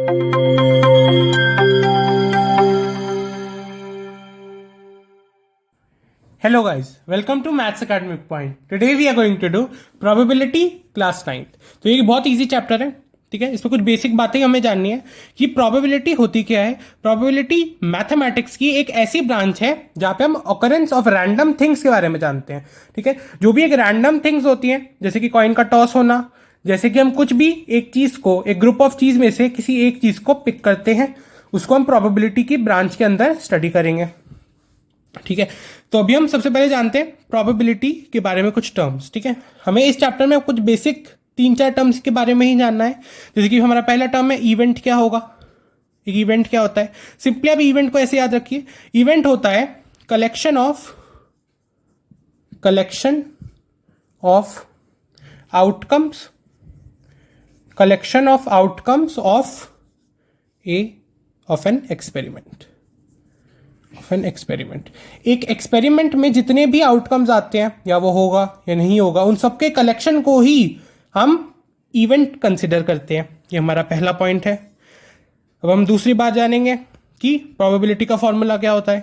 Hello guys, welcome to Maths Academic Point. Today we are going to do Probability Class 9th. तो ये बहुत easy chapter है, ठीक है. इसमें कुछ बेसिक बातें हमें जाननी है कि प्रोबेबिलिटी होती क्या है. प्रोबेबिलिटी मैथमेटिक्स की एक ऐसी ब्रांच है जहाँ पे हम ऑकरेंस ऑफ रैंडम थिंग्स के बारे में जानते हैं, ठीक है. जो भी एक रैंडम थिंग्स होती हैं, जैसे कि कॉइन का टॉस होना, जैसे कि हम कुछ भी एक चीज को, एक ग्रुप ऑफ चीज में से किसी एक चीज को पिक करते हैं, उसको हम प्रोबेबिलिटी की ब्रांच के अंदर स्टडी करेंगे, ठीक है. तो अभी हम सबसे पहले जानते हैं प्रोबेबिलिटी के बारे में कुछ टर्म्स, ठीक है. हमें इस चैप्टर में कुछ बेसिक 3-4 टर्म्स के बारे में ही जानना है. जैसे कि हमारा पहला टर्म है इवेंट. क्या होगा एक इवेंट? क्या होता है? सिंपली आप इवेंट को ऐसे याद रखिए. इवेंट होता है collection of outcomes of an experiment. एक एक्सपेरिमेंट में जितने भी आउटकम्स आते हैं, या वो होगा या नहीं होगा, उन सबके कलेक्शन को ही हम इवेंट कंसिडर करते हैं. ये हमारा पहला पॉइंट है. अब हम दूसरी बात जानेंगे कि प्रोबेबिलिटी का फॉर्मूला क्या होता है.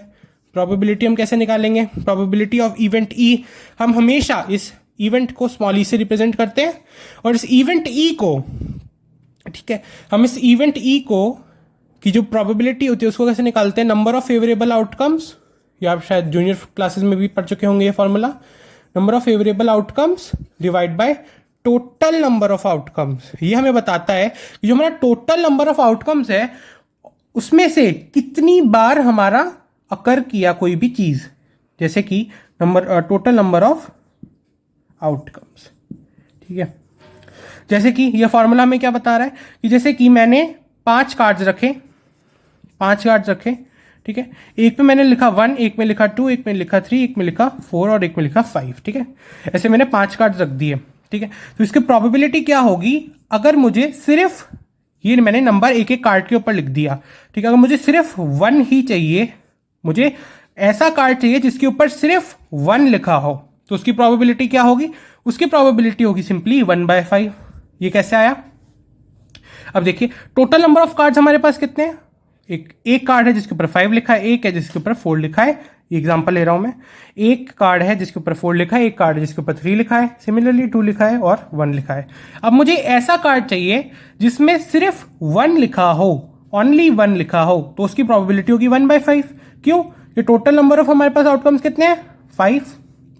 प्रोबेबिलिटी हम कैसे निकालेंगे? Probability of event E. हम हमेशा इस इवेंट को स्मॉल ई से रिप्रेजेंट करते हैं, और इस इवेंट ई को, ठीक है, हम इस इवेंट ई को की जो प्रोबेबिलिटी होती है उसको कैसे निकालते हैं? Number of favourable outcomes. या आप शायद जूनियर क्लासेस में भी पढ़ चुके होंगे ये formula. Number of favourable outcomes divide by total number of outcomes. ये हमें बताता है कि जो हमारा टोटल नंबर ऑफ आउटकम्स है उसमें से कितनी बार हमारा अकर किया कोई भी चीज. जैसे कि टोटल नंबर ऑफ आउटकम्स, ठीक है. जैसे कि यह फॉर्मूला हमें क्या बता रहा है कि जैसे कि मैंने 5 कार्ड्स रखे, ठीक है. एक पे मैंने लिखा 1, एक में लिखा 2, एक में लिखा 3, एक में लिखा 4 और एक में लिखा 5, ठीक है. ऐसे मैंने 5 कार्ड्स रख दिए, ठीक है. तो इसकी प्रोबेबिलिटी क्या होगी? अगर मुझे सिर्फ ये मैंने नंबर एक कार्ड के ऊपर लिख दिया, ठीक है. अगर मुझे सिर्फ 1 ही चाहिए, मुझे ऐसा कार्ड चाहिए जिसके ऊपर सिर्फ 1 लिखा हो, तो उसकी प्रोबेबिलिटी क्या होगी? उसकी प्रोबेबिलिटी होगी सिंपली 1/5. ये कैसे आया? अब देखिए, टोटल नंबर ऑफ कार्ड्स हमारे पास कितने हैं? एक कार्ड है जिसके ऊपर 5 लिखा है, एक है जिसके ऊपर 4 लिखा है. ये एग्जांपल ले रहा हूं मैं. एक कार्ड है जिसके ऊपर 4 लिखा है, एक कार्ड है जिसके ऊपर 3 लिखा है, सिमिलरली 2 लिखा है और 1 लिखा है. अब मुझे ऐसा कार्ड चाहिए जिसमें सिर्फ 1 लिखा हो, ओनली 1 लिखा हो, तो उसकी प्रोबेबिलिटी होगी 1/5. क्यों? ये टोटल नंबर ऑफ हमारे पास आउटकम्स कितने हैं? 5.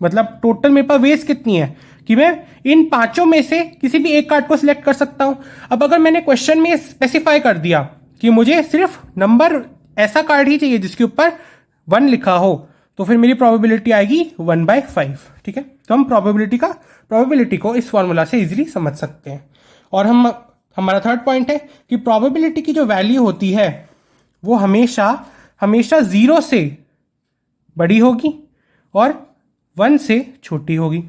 मतलब टोटल मेरे पास वेज कितनी है कि मैं इन 5 में से किसी भी एक कार्ड को सिलेक्ट कर सकता हूं. अब अगर मैंने क्वेश्चन में स्पेसिफाई कर दिया कि मुझे सिर्फ नंबर ऐसा कार्ड ही चाहिए जिसके ऊपर 1 लिखा हो, तो फिर मेरी प्रोबेबिलिटी आएगी 1/5, ठीक है. तो हम प्रोबेबिलिटी को इस फॉर्मूला से इजीली समझ सकते हैं. और हमारा थर्ड पॉइंट है कि प्रोबेबिलिटी की जो वैल्यू होती है वो हमेशा 0 से बड़ी होगी और 1 से छोटी होगी.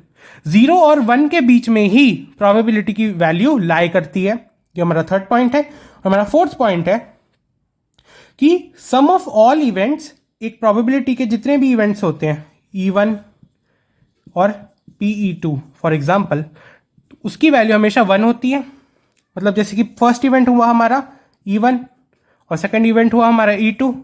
0 और 1 के बीच में ही प्रोबेबिलिटी की वैल्यू लाई करती है. ये हमारा थर्ड पॉइंट है. हमारा फोर्थ पॉइंट है कि सम ऑफ ऑल इवेंट्स, एक प्रोबेबिलिटी के जितने भी इवेंट्स होते हैं, E1 और PE2 फॉर एग्जांपल, उसकी वैल्यू हमेशा 1 होती है. मतलब जैसे कि फर्स्ट इवेंट हुआ हमारा E1 और सेकंड इवेंट हुआ हमारा E2.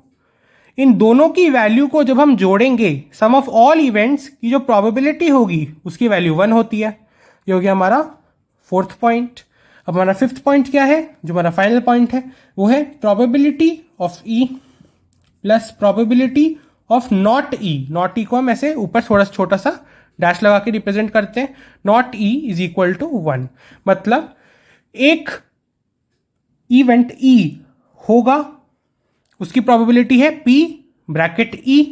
इन दोनों की वैल्यू को जब हम जोड़ेंगे, सम ऑफ ऑल इवेंट्स की जो प्रोबेबिलिटी होगी उसकी वैल्यू 1 होती है. ये हो गया हमारा फोर्थ पॉइंट. अब हमारा फिफ्थ पॉइंट क्या है, जो हमारा फाइनल पॉइंट है, वो है probability of E plus probability of not E. Not E को हम ऐसे ऊपर थोड़ा छोटा सा डैश लगा के रिप्रेजेंट करते हैं. Not E is equal to 1. मतलब एक इवेंट E होगा, उसकी प्रोबेबिलिटी है P ब्रैकेट E,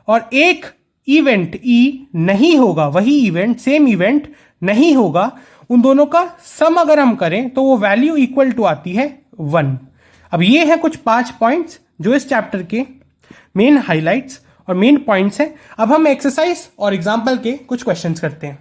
और एक इवेंट E नहीं होगा, वही इवेंट, सेम इवेंट नहीं होगा, उन दोनों का सम अगर हम करें तो वो वैल्यू इक्वल टू आती है 1. अब ये है कुछ 5 पॉइंट्स जो इस चैप्टर के मेन हाइलाइट्स और मेन पॉइंट्स हैं. अब हम एक्सरसाइज और एग्जाम्पल के कुछ क्वेश्चंस करते हैं.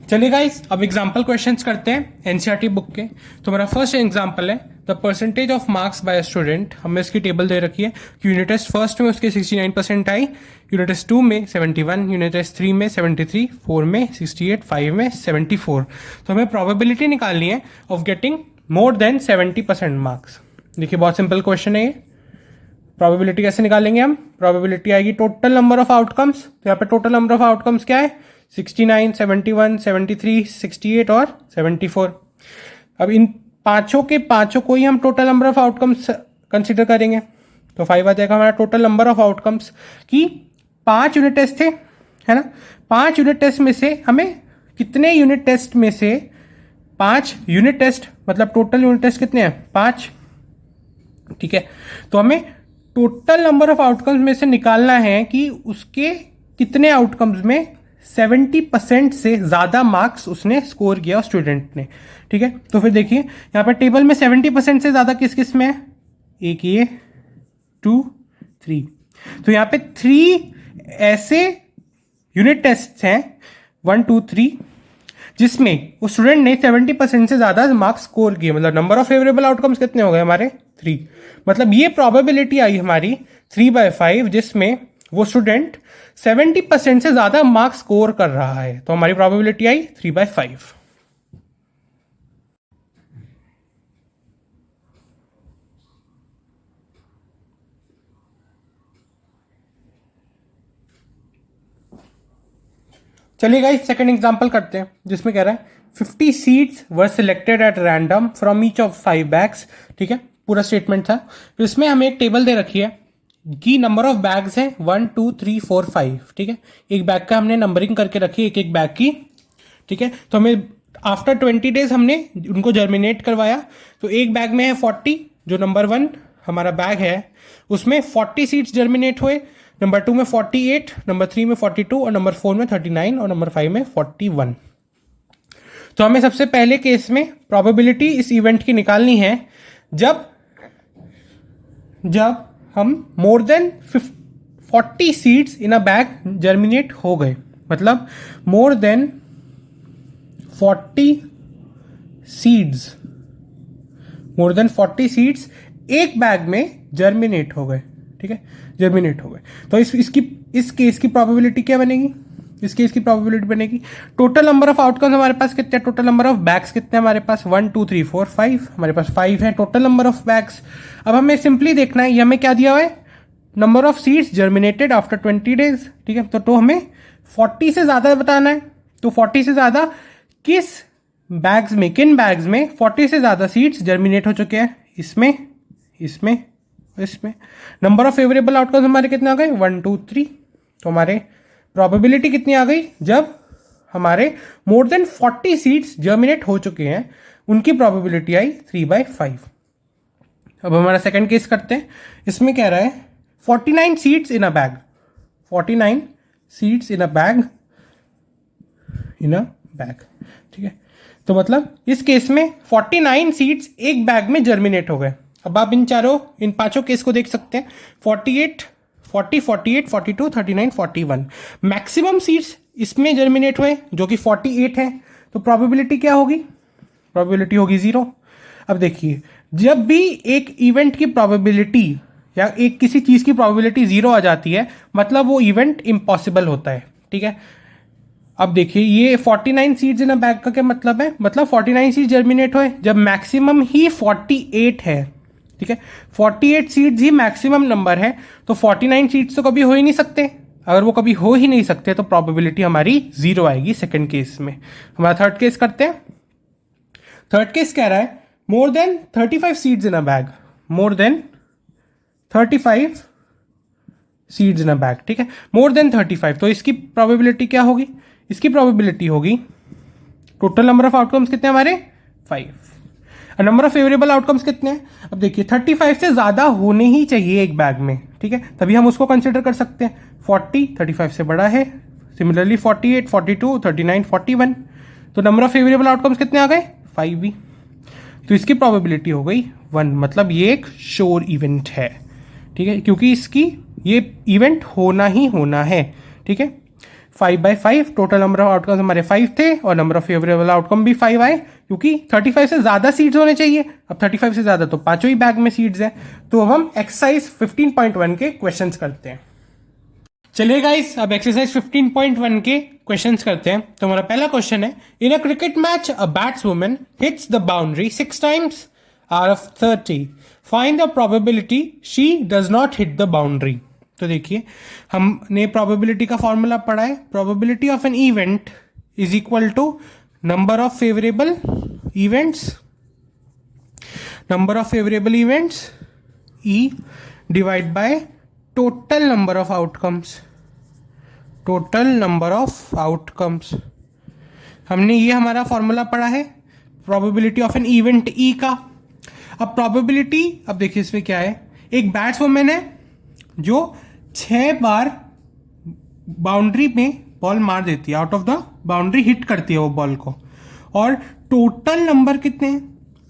चलिए गाइस, अब एग्जाम्पल क्वेश्चंस करते हैं एनसीईआरटी बुक के. तो मेरा फर्स्ट एग्जाम्पल है the percentage of marks bye student. हमें इसकी टेबल दे रखी है कि यूनिट टेस्ट फर्स्ट में उसके 69% आई, यूनिट टेस्ट 2 में 71, यूनिट टेस्ट 3 में 73, 4 में 68, 5 में 74. तो हमें प्रोबेबिलिटी निकालनी है of getting more than 70% marks. देखिए बहुत सिंपल क्वेश्चन है ये। प्रोबेबिलिटी कैसे निकालेंगे हम? प्रोबेबिलिटी आएगी टोटल नंबर ऑफ आउटकम्स। तो यहाँ पे टोटल नंबर ऑफ आउटकम्स क्या है? 69, 71, 73, 68 और 74। अब इन पांचों के पांचों को ही हम total number of outcomes consider करेंगे। तो 5 आ जाएगा हमारा टोटल नंबर ऑफ आउटकम्स की। 5 यूनिट टेस्ट थे, है ना? 5 यूनिट टेस्ट में से हमें कितने यूनिट टेस्ट में से 5 यूनिट टेस्ट, मतलब टोटल यूनिट टेस्ट कितने हैं? 5। ठीक है, तो हमें टोटल नंबर ऑफ आउटकम्स में से निकालना है कि उसके कितने आउटकम्स में 70% से ज़्यादा मार्क्स उसने स्कोर किया स्टूडेंट ने। ठीक है, तो फिर देखिए यहाँ पर टेबल में 70% से ज़्यादा किस किस में है? एक ये, 2, 3। तो यहाँ पे 3 ऐसे यूनिट टेस्ट हैं 1, 2, 3 जिसमें उस स्टूडेंट ने 70% से ज़्यादा मार्क्स स्कोर किए। मतलब नंबर ऑफ फेवरेबल आउटकम्स कितने हो गए हमारे? 3। मतलब ये प्रोबेबिलिटी आई हमारी 3/5 जिसमें वो स्टूडेंट 70% से ज़्यादा मार्क्स स्कोर कर रहा है। तो हमारी प्रोबेबिलिटी आई 3/5। चलिए गाइस सेकंड एग्जांपल करते हैं जिसमें कह रहा है 50 seeds were selected at random from each of 5 bags. ठीक है, पूरा स्टेटमेंट था। तो इसमें हमें एक टेबल दे रखी है कि नंबर ऑफ बैग्स है 1, 2, 3, 4, 5। ठीक है, एक बैग का हमने नंबरिंग करके रखी है, एक बैग की। ठीक है, तो हमें आफ्टर 20 डेज हमने उनको जर्मिनेट करवाया। तो एक बैग में है 40, जो नंबर 1 हमारा बैग है उसमें 40 सीड्स जर्मिनेट हुए। नंबर 2 में 48, नंबर 3 में 42 और नंबर 4 में 39 और नंबर 5 में 41। तो हमें सबसे पहले केस में प्रोबेबिलिटी इस इवेंट की निकालनी है जब हम मोर देन 40 सीड्स इन अ बैग जर्मिनेट हो गए। मतलब मोर देन 40 सीड्स एक बैग में जर्मिनेट हो गए। ठीक है, जर्मिनेट हो गए। तो इस केस की प्रोबेबिलिटी क्या बनेगी? इस केस की प्रोबेबिलिटी बनेगी टोटल नंबर ऑफ आउटकम्स हमारे पास कितने, टोटल नंबर ऑफ बैग्स कितने हमारे पास? 1, 2, 3, 4, 5। हमारे पास 5 है टोटल नंबर ऑफ बैग्स। अब हमें सिंपली देखना है ये हमें क्या दिया हुआ है? Number of seeds germinated after 20 days. ठीक है, तो हमें 40 से ज़्यादा बताना है। तो 40 से ज़्यादा किन बैग्स में 40 से ज़्यादा सीड्स जर्मिनेट हो चुके हैं? इसमें। नंबर ऑफ फेवरेबल आउटकम्स हमारे कितने आ गए? 1, 2, 3। तो हमारे प्रोबेबिलिटी कितनी आ गई? जब हमारे मोर देन 40 सीड्स जर्मिनेट हो चुके हैं उनकी प्रोबेबिलिटी आई 3/5। अब हमारा सेकंड केस करते हैं। इसमें कह रहा है 49 सीड्स इन अ बैग। 49 सीड्स इन अ बैग। ठीक है, तो मतलब इस केस में 49 सीड्स एक बैग में जर्मिनेट हो गए। अब आप इन पांचों केस को देख सकते हैं। 48, 42, 39, 41 मैक्सिमम सीड्स इसमें जर्मिनेट हुए जो कि 48 है। तो प्रोबेबिलिटी क्या होगी? प्रोबेबिलिटी होगी 0। अब देखिए जब भी एक इवेंट की प्रोबेबिलिटी या एक किसी चीज़ की प्रोबेबिलिटी 0 आ जाती है मतलब वो इवेंट इम्पॉसिबल होता है। ठीक है, अब देखिए ये 49 सीड्स इन अ बैग का क्या मतलब है? मतलब 49 सीड्स जर्मिनेट हुए जब मैक्सिमम ही 48 है। ठीक है, 48 सीड्स ही मैक्सिमम नंबर है। तो 49 सीड्स तो कभी हो ही नहीं सकते। अगर वो कभी हो ही नहीं सकते तो प्रोबेबिलिटी हमारी 0 आएगी सेकंड केस में। हमारा थर्ड केस करते हैं। थर्ड केस कह रहा है मोर देन 35 सीड्स इन अ बैग। मोर देन 35 सीड्स इन अ बैग। ठीक है, मोर देन 35। तो इसकी प्रोबेबिलिटी क्या होगी? इसकी प्रोबेबिलिटी होगी टोटल नंबर ऑफ आउटकम्स कितने हमारे? 5। नंबर ऑफ फेवरेबल आउटकम्स कितने हैं? अब देखिए 35 से ज़्यादा होने ही चाहिए एक बैग में। ठीक है, तभी हम उसको कंसिडर कर सकते हैं। 40 35 से बड़ा है। सिमिलरली 48, 42, 39, 41। तो नंबर ऑफ फेवरेबल आउटकम्स कितने आ गए? 5 भी। तो इसकी प्रोबेबिलिटी हो गई 1। मतलब ये एक श्योर इवेंट है। ठीक है, क्योंकि ये इवेंट होना ही होना है। ठीक है, 5/5 टोटल नंबर ऑफ आउटकम्स हमारे 5 थे और नंबर ऑफ फेवरेबल आउटकम भी 5 आए क्योंकि 35 से ज़्यादा सीड्स होने चाहिए। अब 35 से ज़्यादा तो पांचों ही बैग में सीड्स हैं। तो अब हम एक्सरसाइज 15.1 के क्वेश्चंस करते हैं। चलिए गाइस, अब एक्सरसाइज 15.1 के क्वेश्चंस करते हैं। तो हमारा पहला क्वेश्चन है, in a cricket match a batswoman hits the boundary 6 times out of 30, find the probability she does not hit the boundary. तो देखिए, हमने प्रोबेबिलिटी का फॉर्मूला पढ़ा है। Probability of an event is equal to number of favourable events E divide by total number of outcomes. हमने ये हमारा formula पढ़ा है probability of an event E का। अब प्रोबेबिलिटी, अब देखिए इसमें क्या है, एक बैट्समैन है जो 6 बार बाउंड्री में बॉल मार देती है, out of the boundary hit करती है वो बॉल को, और टोटल नंबर कितने हैं,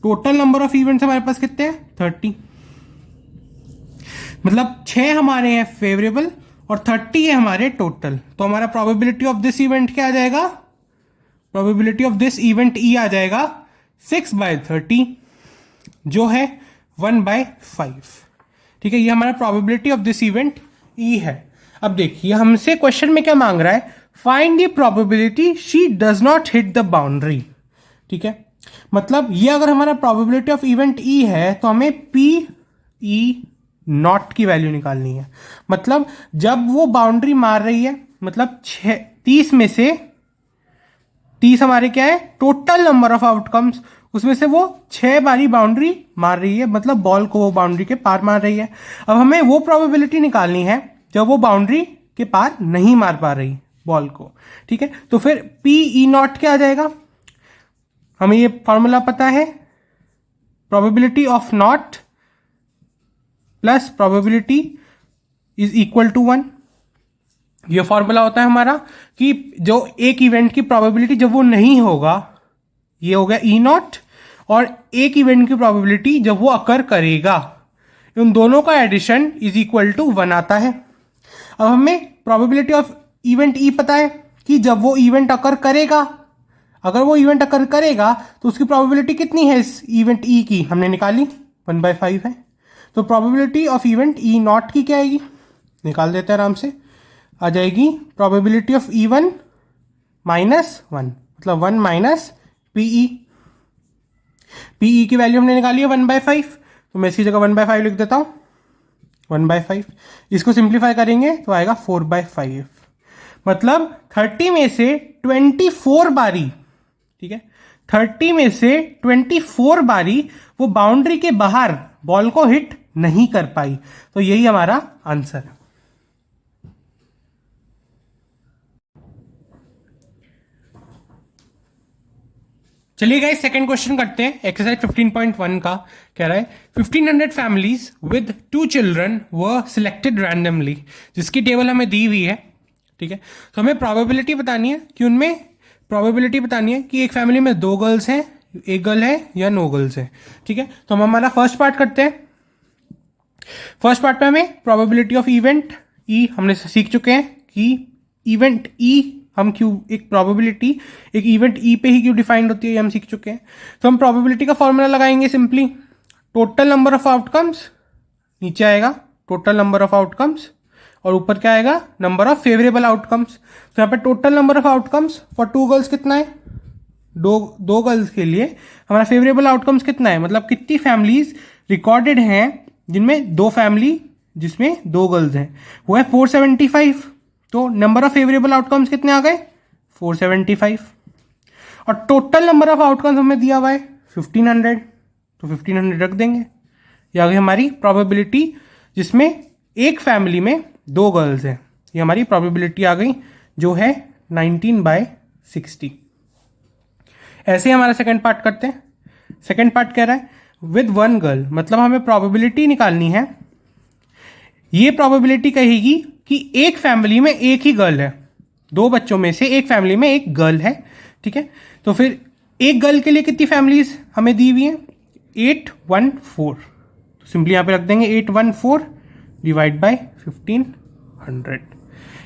टोटल नंबर ऑफ इवेंट्स हमारे पास कितने हैं, 30। मतलब 6 हमारे हैं फेवरेबल और 30 है हमारे टोटल। तो हमारा प्रोबेबिलिटी ऑफ दिस इवेंट क्या आ जाएगा, probability of this event E आ जाएगा 6/30 जो है 1/5। ठीक है, ये हमारा probability of this event E है। अब देखिए हमसे क्वेश्चन में क्या मांग रहा है, find the probability she does not hit the boundary. ठीक है, मतलब ये अगर हमारा प्रोबेबिलिटी ऑफ इवेंट E है तो हमें PE नॉट की वैल्यू निकालनी है। मतलब जब वो बाउंड्री मार रही है, मतलब 30 में से 30 हमारे क्या है, टोटल नंबर ऑफ आउटकम्स, उसमें से वो 6 बारी बाउंड्री मार रही है, मतलब बॉल को वो बाउंड्री के पार मार रही है। अब हमें वो प्रोबेबिलिटी निकालनी है जब वो बाउंड्री के पार नहीं मार पा रही बॉल को। ठीक है, तो फिर PE नॉट क्या आ जाएगा, हमें ये फॉर्मूला पता है, probability of not plus probability is equal to 1। ये फॉर्मूला होता है हमारा कि जो एक इवेंट की प्रोबेबिलिटी जब वो नहीं होगा, ये हो गया E नॉट, और एक इवेंट की प्रोबेबिलिटी जब वो अकर करेगा, उन दोनों का एडिशन इज इक्वल टू 1 आता है। अब हमें प्रोबेबिलिटी ऑफ इवेंट E पता है कि जब वो इवेंट अकर करेगा, अगर वो इवेंट अकर करेगा तो उसकी प्रोबेबिलिटी कितनी है इस इवेंट E की, हमने निकाली 1/5 है। तो probability of event E not की क्या आएगी, निकाल देते हैं आराम से, आ जाएगी प्रोबेबिलिटी ऑफ E1 -1, मतलब 1 माइनस PE। PE की वैल्यू हमने निकाली है 1/5, तो मैं इसकी जगह 1/5 लिख देता हूँ, 1/5। इसको सिंप्लीफाई करेंगे तो आएगा 4/5। मतलब 30 में से 24 बारी, ठीक है, 30 में से 24 बारी वो बाउंड्री के बाहर बॉल को हिट नहीं कर पाई। तो यही हमारा आंसर है। चलिए गाइस, सेकंड क्वेश्चन करते हैं। एक्सरसाइज 15.1 का कह रहा है 1500 families with 2 children were selected randomly, जिसकी टेबल हमें दी हुई है। ठीक है, तो हमें प्रोबेबिलिटी बतानी है कि उनमें प्रोबेबिलिटी बतानी है कि एक फैमिली में 2 गर्ल्स हैं, एक गर्ल है या नो गर्ल्स है। ठीक है, तो हम हमारा फर्स्ट पार्ट करते हैं। फर्स्ट पार्ट में हमें प्रोबेबिलिटी ऑफ इवेंट E हमने सीख चुके हैं कि इवेंट E हम क्यों, एक प्रोबेबिलिटी एक इवेंट E पे ही क्यों डिफाइंड होती है, ये हम सीख चुके हैं। तो हम प्रोबेबिलिटी का फॉर्मूला लगाएंगे simply, total number of outcomes, नीचे आएगा टोटल नंबर ऑफ आउटकम्स, और ऊपर क्या आएगा, नंबर ऑफ फेवरेबल आउटकम्स। तो यहाँ पे total number of outcomes for 2 girls कितना है, दो गर्ल्स के लिए हमारा फेवरेबल आउटकम्स कितना है, मतलब कितनी फैमिलीज रिकॉर्डेड हैं जिनमें 2 फैमिली जिसमें 2 गर्ल्स हैं, वो है 475। तो नंबर ऑफ फेवरेबल आउटकम्स कितने आ गए, 475। और टोटल नंबर ऑफ आउटकम्स हमें दिया हुआ है 1500, तो 1500 रख देंगे। ये आ गई हमारी प्रोबेबिलिटी जिसमें एक फैमिली में 2 गर्ल्स हैं, ये हमारी प्रोबेबिलिटी आ गई जो है 19/60। ऐसे ही हमारा सेकंड पार्ट करते हैं। सेकंड पार्ट कह रहा है विद 1 गर्ल, मतलब हमें प्रोबेबिलिटी निकालनी है। ये प्रोबेबिलिटी कहेगी कि एक फैमिली में एक ही गर्ल है, 2 बच्चों में से एक फैमिली में एक गर्ल है। ठीक है, तो फिर एक गर्ल के लिए कितनी फैमिलीज हमें दी हुई हैं, 814। तो सिंपली यहाँ पे रख देंगे 814 डिवाइड बाय 1500।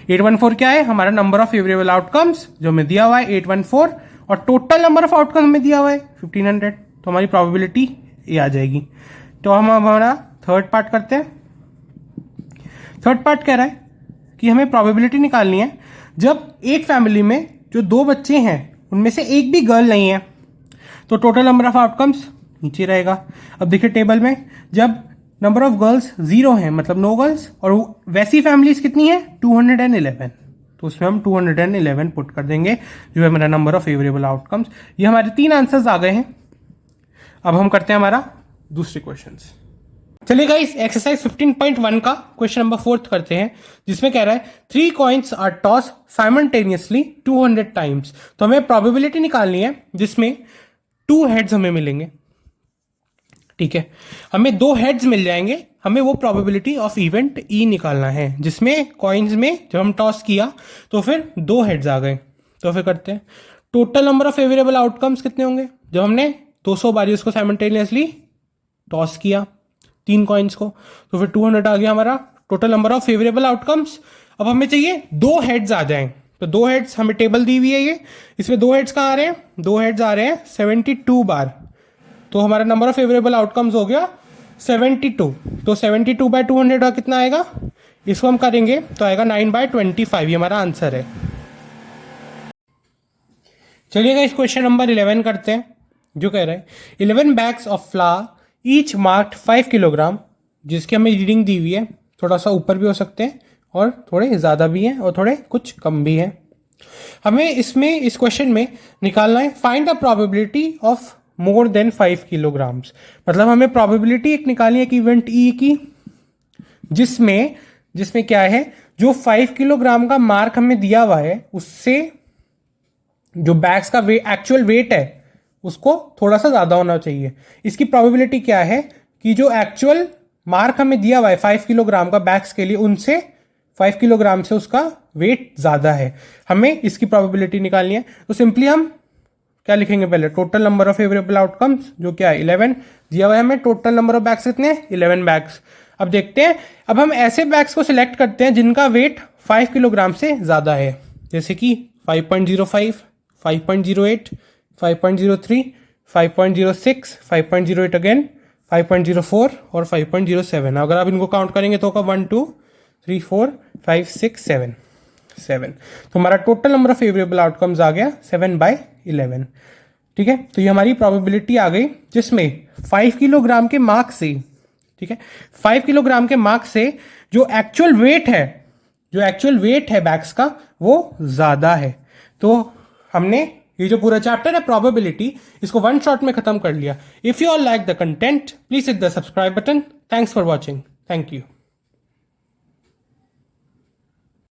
814 क्या है, हमारा नंबर ऑफ फेवरेबल आउटकम्स जो हमें दिया हुआ है 814, और टोटल नंबर ऑफ आउटकम्स हमें दिया हुआ है 1500। तो हमारी प्रोबेबिलिटी ये आ जाएगी। तो हम हमारा थर्ड पार्ट करते हैं। थर्ड पार्ट कह रहा है कि हमें प्रोबेबिलिटी निकालनी है जब एक फैमिली में जो 2 बच्चे हैं उनमें से एक भी गर्ल नहीं है, तो टोटल नंबर ऑफ आउटकम्स नीचे रहेगा। अब देखिए टेबल में, जब नंबर ऑफ गर्ल्स 0 है मतलब नो गर्ल्स, और वैसी फैमिलीज कितनी है 211, तो उसमें हम 211 पुट कर देंगे जो है मेरा नंबर ऑफ फेवरेबल आउटकम्स। ये हमारे 3 आंसर्स आ गए हैं। अब हम करते हैं हमारा दूसरे क्वेश्चंस। चलिए गाइस, एक्सरसाइज 15.1 का क्वेश्चन नंबर 4 करते हैं, जिसमें कह रहा है 3 coins are toss simultaneously 200 times. तो हमें प्रोबेबिलिटी निकालनी है जिसमें 2 हेड्स हमें मिलेंगे। ठीक है, हमें 2 हेड्स मिल जाएंगे, हमें वो प्रोबेबिलिटी ऑफ इवेंट ई निकालना है जिसमें कॉइन्स में जब हम टॉस किया तो फिर 2 हेड्स आ गए। तो फिर करते हैं, total number of favourable outcomes कितने होंगे जब हमने 200 बारी उसको साइमल्टेनियसली टॉस किया 3 कॉइन्स को, तो फिर 200 आ गया हमारा total number of favourable outcomes. अब हमें चाहिए 2 हेड्स आ जाएं, तो 2 हेड्स हमें टेबल दी हुई है ये, इसमें 2 हेड्स कहाँ आ रहे हैं, 2 हेड्स आ रहे हैं 72 बार, तो हमारा नंबर ऑफ फेवरेबल आउटकम्स हो गया 72। तो 72/200 का कितना आएगा, इसको हम करेंगे तो आएगा 9/25, ये हमारा आंसर है। चलिएगा इस क्वेश्चन नंबर 11 करते हैं, जो कह रहा है 11 bags of flower each marked 5 kilogram, जिसकी हमें रीडिंग दी हुई है, थोड़ा सा ऊपर भी हो सकते हैं और थोड़े ज़्यादा भी हैं और थोड़े कुछ कम भी हैं। हमें इसमें इस क्वेश्चन में निकालना है find the probability of more than 5 kilograms. मतलब हमें प्रोबेबिलिटी एक निकालनी है कि इवेंट ई की जिसमें क्या है, जो 5 किलोग्राम का मार्क हमें दिया हुआ है उससे जो बैग्स का एक्चुअल वेट है उसको थोड़ा सा ज़्यादा होना चाहिए। इसकी प्रोबेबिलिटी क्या है कि जो एक्चुअल मार्क हमें दिया हुआ है 5 किलोग्राम का बैग्स के लिए, उनसे 5 किलोग्राम से उसका वेट ज़्यादा है। हमें इसकी प्रोबेबिलिटी निकालनी है, तो सिंपली हम क्या लिखेंगे, पहले total number of favourable outcomes जो क्या है 11 दिया हुआ है हमें, टोटल नंबर ऑफ बैग्स कितने 11 बैग्स। अब देखते हैं, अब हम ऐसे बैग्स को सिलेक्ट करते हैं जिनका वेट 5 किलोग्राम से ज़्यादा है, जैसे कि 5.05, 5.08, 5.03, 5.06, 5.08 अगेन, 5.04 और 5.07। अगर आप इनको काउंट करेंगे तो होगा 1 2 3 4 5 6 7। तो हमारा total number of favourable outcomes आ गया 7/11। ठीक है, तो ये हमारी प्रोबेबिलिटी आ गई जिसमें 5 किलोग्राम के मार्क से, ठीक है, 5 किलोग्राम के मार्क से जो एक्चुअल वेट है बैग्स का वो ज़्यादा है। तो हमने ये जो पूरा चैप्टर है प्रोबेबिलिटी, इसको 1 शॉट में खत्म कर लिया। If you all like the content please hit the subscribe button. Thanks for watching. Thank you.